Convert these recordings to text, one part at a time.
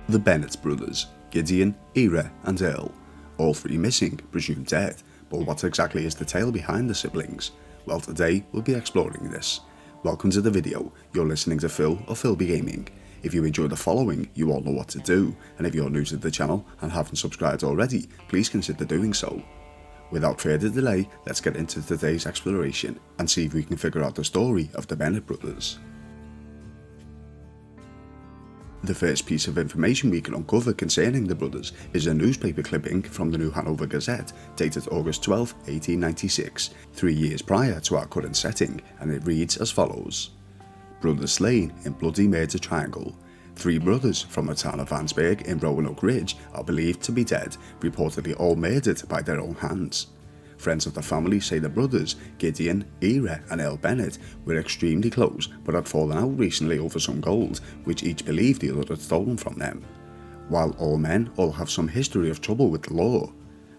The Bennett Brothers, Gideon, Ira and Earl, all three missing, presumed dead, but what exactly is the tale behind the siblings? Well, today we'll be exploring this. Welcome to the video. You're listening to Phil or Filbee Gaming. If you enjoy the following, you all know what to do, and if you're new to the channel and haven't subscribed already, please consider doing so. Without further delay, let's get into today's exploration and see if we can figure out the story of the Bennett Brothers. The first piece of information we can uncover concerning the brothers is a newspaper clipping from the New Hanover Gazette dated August 12, 1896, 3 years prior to our current setting, and it reads as follows. Brothers slain in bloody murder triangle. 3 brothers from the town of Vansberg in Roanoke Ridge are believed to be dead, reportedly all murdered by their own hands. Friends of the family say the brothers, Gideon, Ira and Earl Bennett, were extremely close but had fallen out recently over some gold, which each believed the other had stolen from them. While all men all have some history of trouble with the law,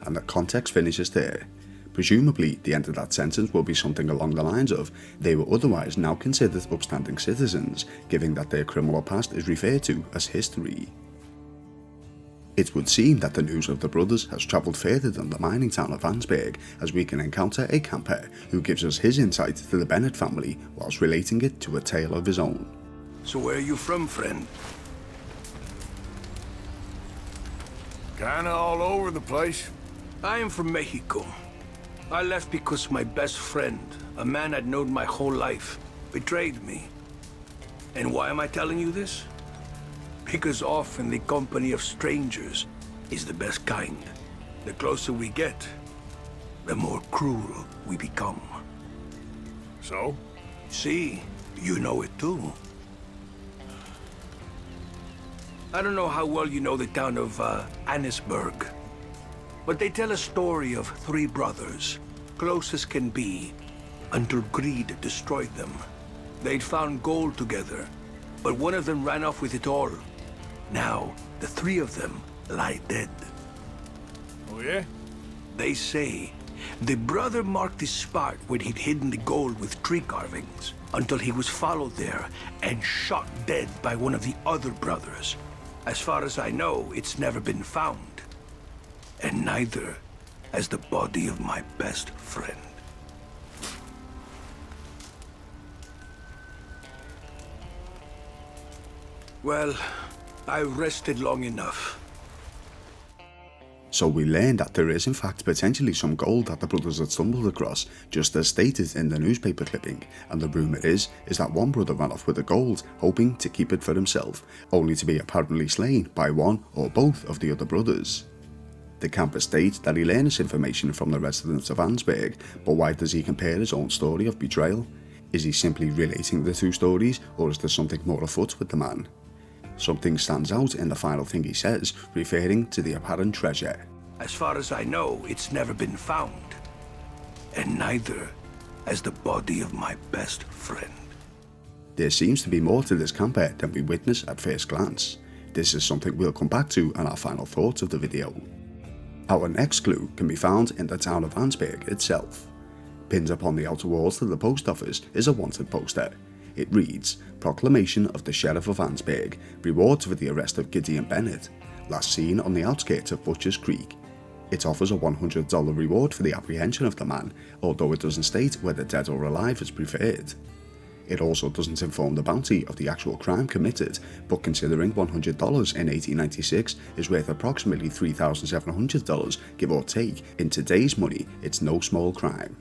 and the context finishes there. Presumably, the end of that sentence will be something along the lines of, they were otherwise now considered upstanding citizens, given that their criminal past is referred to as history. It would seem that the news of the brothers has travelled further than the mining town of Vansberg, as we can encounter a camper who gives us his insight to the Bennett family whilst relating it to a tale of his own. So where are you from, friend? Kinda all over the place. I am from Mexico. I left because my best friend, a man I'd known my whole life, betrayed me. And why am I telling you this? Because often the company of strangers is the best kind. The closer we get, the more cruel we become. So? See, you know it too. I don't know how well you know the town of Annisburg, but they tell a story of 3 brothers, close as can be, until greed destroyed them. They'd found gold together, but one of them ran off with it all. Now, the 3 of them lie dead. Oh yeah? They say the brother marked the spot where he'd hidden the gold with tree carvings until he was followed there and shot dead by one of the other brothers. As far as I know, it's never been found. And neither has the body of my best friend. Well, I've rested long enough. So we learn that there is in fact potentially some gold that the brothers had stumbled across, just as stated in the newspaper clipping, and the rumour is that one brother ran off with the gold, hoping to keep it for himself, only to be apparently slain by one or both of the other brothers. The camper states that he learned this information from the residents of Vansberg, but why does he compare his own story of betrayal? Is he simply relating the 2 stories, or is there something more afoot with the man? Something stands out in the final thing he says, referring to the apparent treasure. As far as I know, it's never been found. And neither has the body of my best friend. There seems to be more to this camper than we witness at first glance. This is something we'll come back to in our final thoughts of the video. Our next clue can be found in the town of Vansberg itself. Pinned upon the outer walls of the post office is a wanted poster. It reads, Proclamation of the Sheriff of Vansberg, rewards for the arrest of Gideon Bennett, last seen on the outskirts of Butcher's Creek. It offers a $100 reward for the apprehension of the man, although it doesn't state whether dead or alive is preferred. It also doesn't inform the bounty of the actual crime committed, but considering $100 in 1896 is worth approximately $3,700, give or take, in today's money, it's no small crime.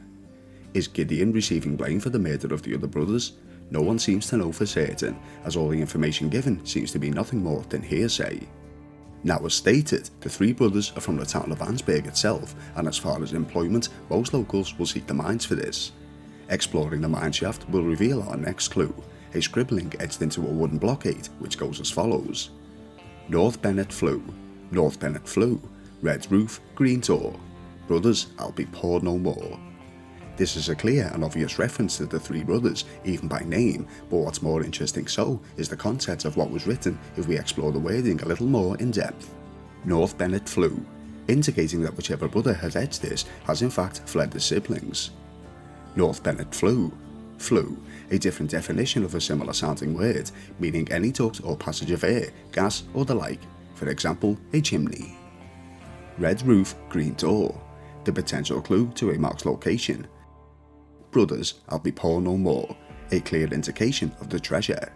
Is Gideon receiving blame for the murder of the other brothers? No one seems to know for certain, as all the information given seems to be nothing more than hearsay. Now, as stated, the 3 brothers are from the town of Vansberg itself, and as far as employment, most locals will seek the mines for this. Exploring the mine shaft will reveal our next clue, a scribbling etched into a wooden blockade, which goes as follows. North Bennett Flue, North Bennett Flue, red roof, green door. Brothers, I'll be poor no more. This is a clear and obvious reference to the 3 brothers, even by name, but what's more interesting so is the content of what was written if we explore the wording a little more in depth. North Bennett Flue, indicating that whichever brother has etched this has in fact fled the siblings. North Bennett Flue, Flue, a different definition of a similar sounding word, meaning any duct or passage of air, gas or the like. for example a chimney. Red roof, green door, the potential clue to a marked location. Brothers, I'll be poor no more, a clear indication of the treasure.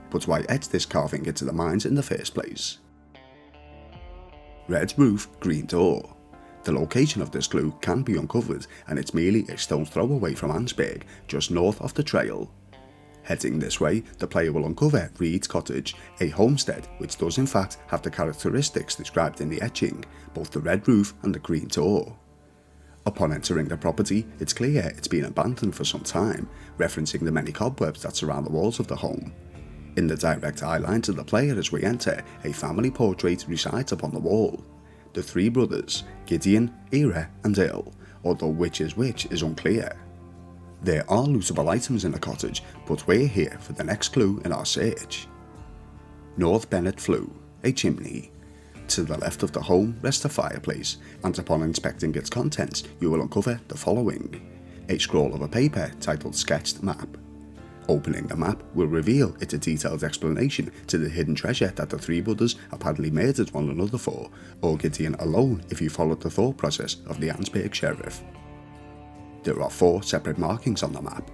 But why etch this carving into the mines in the first place? Red roof, green door. The location of this clue can be uncovered, and it's merely a stone's throw away from Ansberg, just north of the trail. Heading this way, the player will uncover Reed's Cottage, a homestead which does in fact have the characteristics described in the etching, both the red roof and the green door. Upon entering the property, it's clear it's been abandoned for some time, referencing the many cobwebs that surround the walls of the home. In the direct eye line to the player as we enter, a family portrait resides upon the wall. The three brothers, Gideon, Ira and Earl, although which is unclear. There are lootable items in the cottage, but we're here for the next clue in our search. North Bennett Flue, a chimney. To the left of the home rests a fireplace, and upon inspecting its contents you will uncover the following: a scroll of a paper titled Sketched Map. Opening the map will reveal it's a detailed explanation to the hidden treasure that the three brothers apparently murdered one another for, or Gideon alone if you followed the thought process of the Ansberg sheriff. There are 4 separate markings on the map.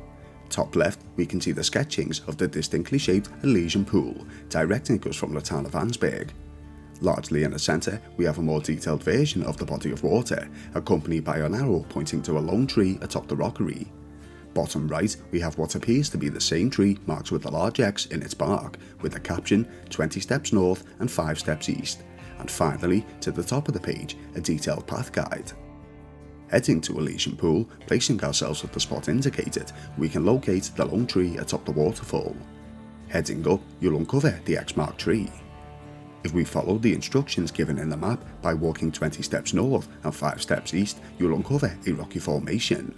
Top left we can see the sketchings of the distinctly shaped Elysian pool, directing us from the town of Ansberg. Largely in the centre we have a more detailed version of the body of water, accompanied by an arrow pointing to a lone tree atop the rockery. Bottom right we have what appears to be the same tree marked with a large X in its bark, with the caption 20 steps north and 5 steps east, and finally to the top of the page a detailed path guide. Heading to Elysian Pool, placing ourselves at the spot indicated, we can locate the lone tree atop the waterfall. Heading up you'll uncover the X-marked tree. If we follow the instructions given in the map by walking 20 steps north and 5 steps east, you'll uncover a rocky formation.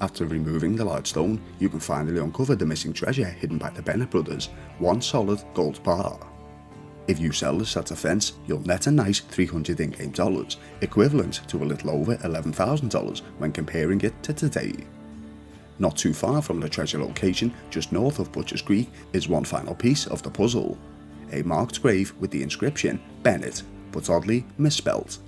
After removing the large stone, you can finally uncover the missing treasure hidden by the Bennett brothers, 1 solid gold bar. If you sell this at a fence, you'll net a nice $300 in-game dollars, equivalent to a little over $11,000 when comparing it to today. Not too far from the treasure location, just north of Butcher's Creek, is one final piece of the puzzle. A marked grave with the inscription Bennett, but oddly misspelt.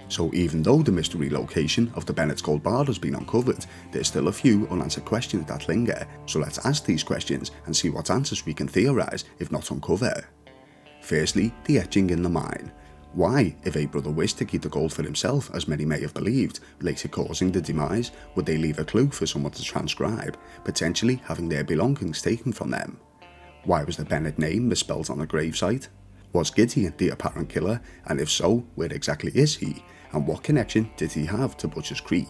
So even though the mystery location of the Bennett's gold bar has been uncovered, there's still a few unanswered questions that linger, so let's ask these questions and see what answers we can theorise if not uncover. Firstly, the etching in the mine. Why, if a brother wished to keep the gold for himself, as many may have believed, later causing the demise, would they leave a clue for someone to transcribe, potentially having their belongings taken from them? Why was the Bennett name misspelled on the gravesite? Was Gideon the apparent killer, and if so, where exactly is he, and what connection did he have to Butcher's Creek?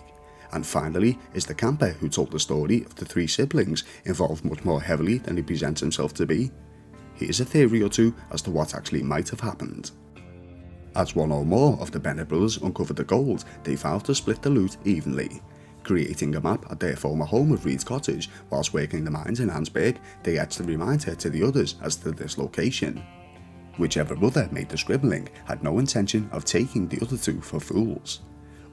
And finally, is the camper who told the story of the 3 siblings involved much more heavily than he presents himself to be? Here's a theory or two as to what actually might have happened. As one or more of the Bennett brothers uncovered the gold, they vowed to split the loot evenly. Creating a map at their former home of Reed's Cottage, whilst working the mines in Ansberg, they etched a reminder to the others as to this location. Whichever brother made the scribbling had no intention of taking the other 2 for fools.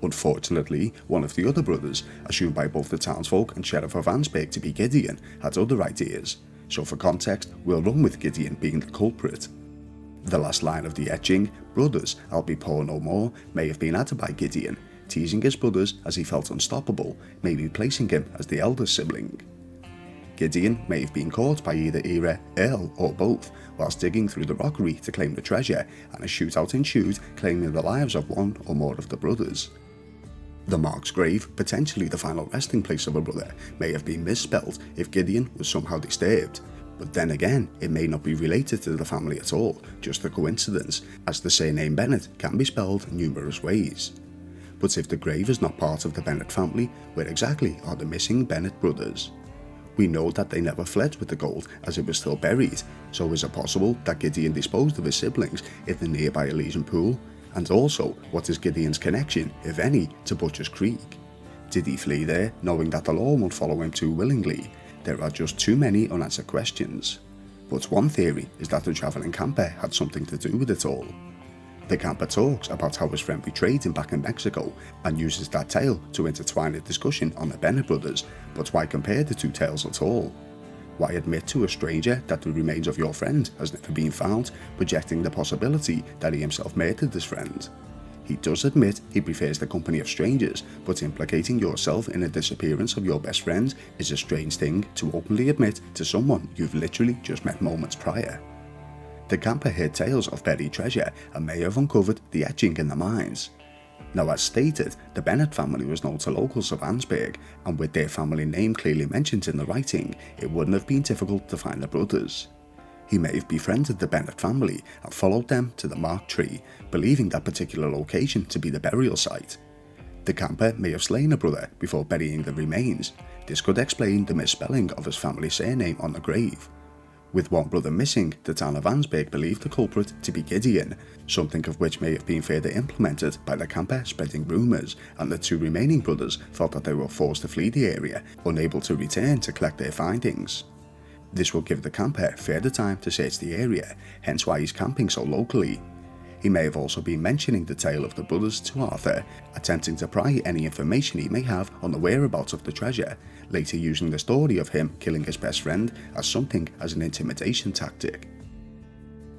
Unfortunately, one of the other brothers, assumed by both the townsfolk and Sheriff of Ansberg to be Gideon, had other ideas, so for context we'll run with Gideon being the culprit. The last line of the etching, "Brothers, I'll be poor no more," may have been added by Gideon, teasing his brothers as he felt unstoppable, maybe placing him as the eldest sibling. Gideon may have been caught by either Ira, Earl or both, whilst digging through the rockery to claim the treasure, and a shootout ensued claiming the lives of one or more of the brothers. The marked grave, potentially the final resting place of a brother, may have been misspelled if Gideon was somehow disturbed, but then again it may not be related to the family at all, just a coincidence, as the surname Bennett can be spelled numerous ways. But if the grave is not part of the Bennett family, where exactly are the missing Bennett brothers? We know that they never fled with the gold as it was still buried, so is it possible that Gideon disposed of his siblings in the nearby Elysian Pool? And also, what is Gideon's connection, if any, to Butcher's Creek? Did he flee there, knowing that the law won't follow him too willingly? There are just too many unanswered questions. But one theory is that the travelling camper had something to do with it all. The camper talks about how his friend betrayed him back in Mexico and uses that tale to intertwine a discussion on the Bennett brothers, but why compare the 2 tales at all? Why admit to a stranger that the remains of your friend has never been found, projecting the possibility that he himself murdered his friend? He does admit he prefers the company of strangers, but implicating yourself in the disappearance of your best friend is a strange thing to openly admit to someone you've literally just met moments prior. The camper heard tales of buried treasure and may have uncovered the etching in the mines. Now, as stated, the Bennett family was known to locals of Ansberg, and with their family name clearly mentioned in the writing, it wouldn't have been difficult to find the brothers. He may have befriended the Bennett family and followed them to the marked tree, believing that particular location to be the burial site. The camper may have slain a brother before burying the remains. This could explain the misspelling of his family surname on the grave. With one brother missing, the town of Ansberg believed the culprit to be Gideon, something of which may have been further implemented by the camper spreading rumours, and the two remaining brothers thought that they were forced to flee the area, unable to return to collect their findings. This will give the camper further time to search the area, hence why he's camping so locally. He may have also been mentioning the tale of the brothers to Arthur, attempting to pry any information he may have on the whereabouts of the treasure, later using the story of him killing his best friend as something as an intimidation tactic.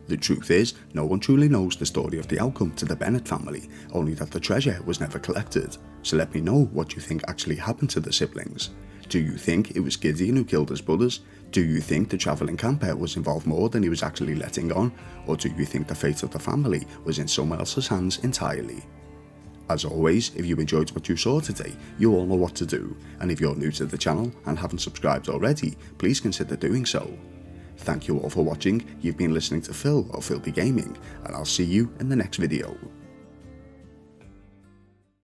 The truth is, no one truly knows the story of the outcome to the Bennett family, only that the treasure was never collected. So let me know what you think actually happened to the siblings. Do you think it was Gideon who killed his brothers? Do you think the travelling camper was involved more than he was actually letting on? Or do you think the fate of the family was in someone else's hands entirely? As always, if you enjoyed what you saw today, you all know what to do, and if you're new to the channel and haven't subscribed already, please consider doing so. Thank you all for watching. You've been listening to Phil of Filbee Gaming, and I'll see you in the next video.